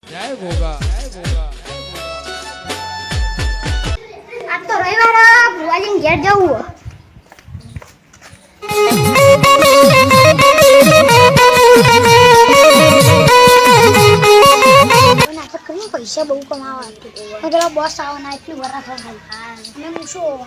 જય ગોગા જય ગોગા આજ તો રવિવાર ભુવાજીને ઘેર જવું પૈસા બહુ કમાવા પેલા બોસ આવવાના એટલી વરા થાય હું શું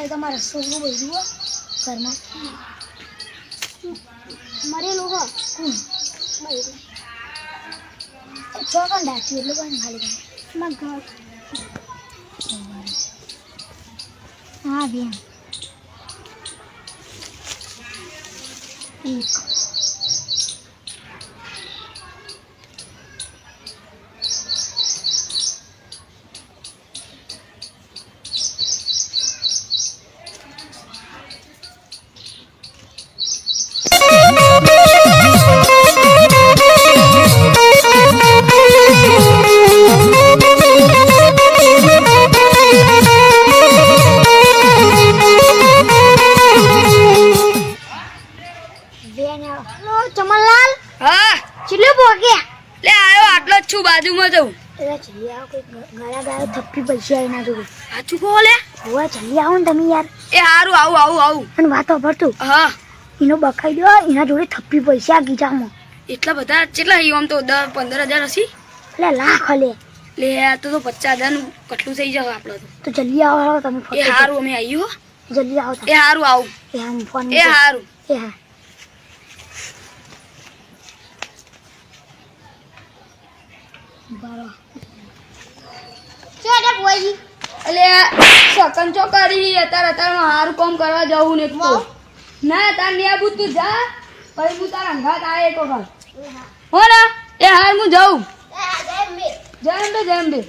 તમારા છોકરું બધું ઘરમાં મરેલું હો ચોકન ડાક્યું એટલું પણ ખાલી ઘર હા બેન એક ચમનલાલ હા ચીલે પોગ્યા લે આયો આટલો જ છું બાજુમાં જઉં એટલે જલ્દી આવો કોઈ ગળા ગાયો થપ્પી પૈસા એના જોડે સાચું કહો લે હોવા જલ્દી આવો ને તમે યાર એ હારું આવું અને વાતો ભરતું હા એનો બખાઈ દો એના જોડે થપ્પી પૈસા ગીજામાં એટલા બધા કેટલા આમ તો 10-15 હજાર હસી એટલે લાખ હલે લે આ તો 50,000 નું કટલું થઈ જાવ આપણો તો જલ્દી આવો તમે તો એ હારું અમે આવ્યું જલ્દી આવો એ હારું આવું એ હા ફોન એ હારું એ હા બારો ચેડે બોઈ એટલે સકન ચોકારી અત્યારમાં હારું કામ કરવા જવું ને તો ના તાર ને આબુ તું જા પછી હું તારા અંગાત આય તો ઘર હો ને એ હાર હું જાઉં જેમ બે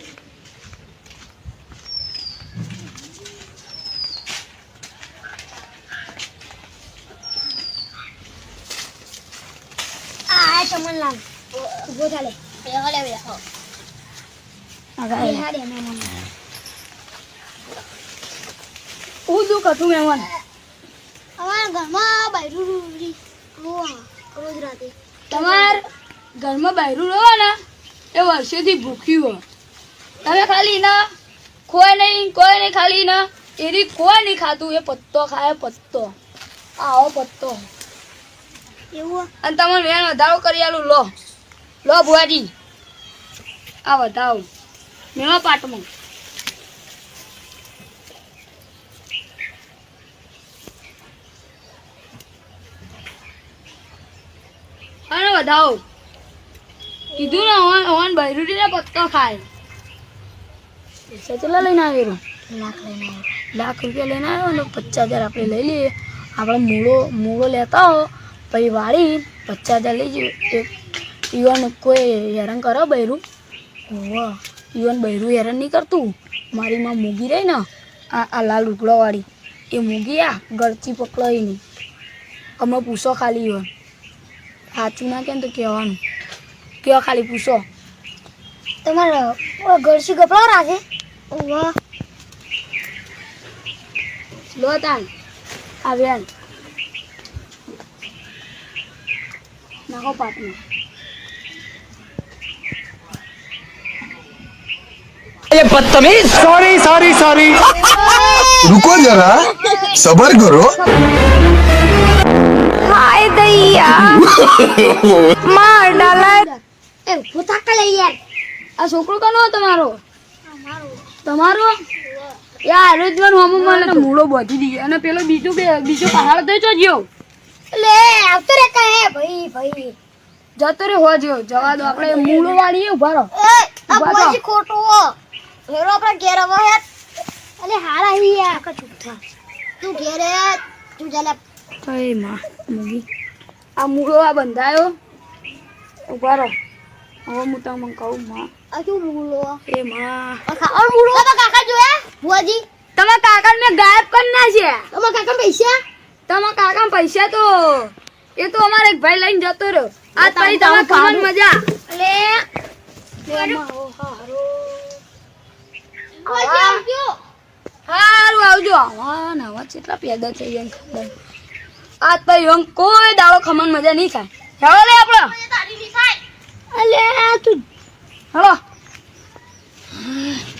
આ ચમનલાલ ઉભો ચાલે હલે બે હો આગળ હાડે મેમન હું દુઃખ હતું મહેમાન અમારા ઘરમાં બૈરું રોજ રાતે તમાર ઘરમાં બૈરું રહો ને એ વર્ષોથી ભૂખ્યું હોય તમે ખાલી ના કોઈ નહીં ખાલી ના એની કોઈ નહીં ખાતું એ પત્તો ખાય પત્તો આવો પત્તો એવું અને તમે વેણ વધારો કરી આલું લો ભુવાજી આ વધાવો મેવા પાટમાં અને વધાવો કીધું ને ઓન બૈરુડી ને પત્તો ખાય પૈસા ચેલા લઈને આવેલું લાખ લાખ રૂપિયા લઈને લઈને આવ્યો આવ્યો ને 50,000 આપણે લઈ લઈએ આપણે મૂળો લેતા હો પછી વાળી 50,000 લઈ જઈએ ઈવન કોઈ હેરાન કરો બૈરું વાહ ઈવન બૈરું હેરાન નહીં કરતું મારી માં મૂગી રહી ને આ લાલ ઉકળોવાળી એ મૂગી આ ગળચી પકડાઈ નહીં અમે પૂછો ખાલી ઈવન સાચું ના કેમ તો કહેવાનું કેવા ખાલી પૂછો તમારે ગળસી કપડા રાખે વાહ લો તાન આવ્યા નાખો પાટમાં ये बदतमीज सॉरी रुको जरा सबर करो હાય દૈયા માર ડાલા એ ફોટા લઈ યાર આ છોકરો કનો તમારો તમારો યાર રોજવાર હોમો મને મૂળો બોધી દીધો અને પેલો બીજો પહાડ તો જો જ્યો લે આવતો રે કહે ભાઈ જતો રે હો જ્યો જવા દો આપણે મૂળો વાળીએ ઉભા રહો એ આ બોજી ખોટું હેરો આપણે ઘેર આવો હે અલે હારા હી આ કા ચૂપ થા તું ઘેરે તું જલે અય માં મૂગી આ મૂળો આ બંધાયો ઉભા રહો હવે હું તમને કહું માં આ શું બોલો એ માં ખાવા બોલો કાકા જોયા ભુવાજી તમારા કાકા મેં ગાયબ કરી નાખ્યા તમારા કાકા પૈસા તમારા કાકા પૈસા તો એ તો અમારે એક ભાઈ લઈને જતો રહ્યો આ પછી તમારે ખાવાની મજા અલે હારું આવજો આવા નવા કેટલા પેદા થઈ ગયા ખબર આજ તો એમ કોઈ દાડો ખમણ મજા નહીં થાય ચાલો લે આપણે અલે તું હલો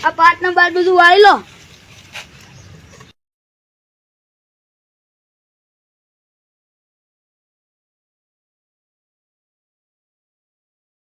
આ પાટના બાર બધું વાળી લો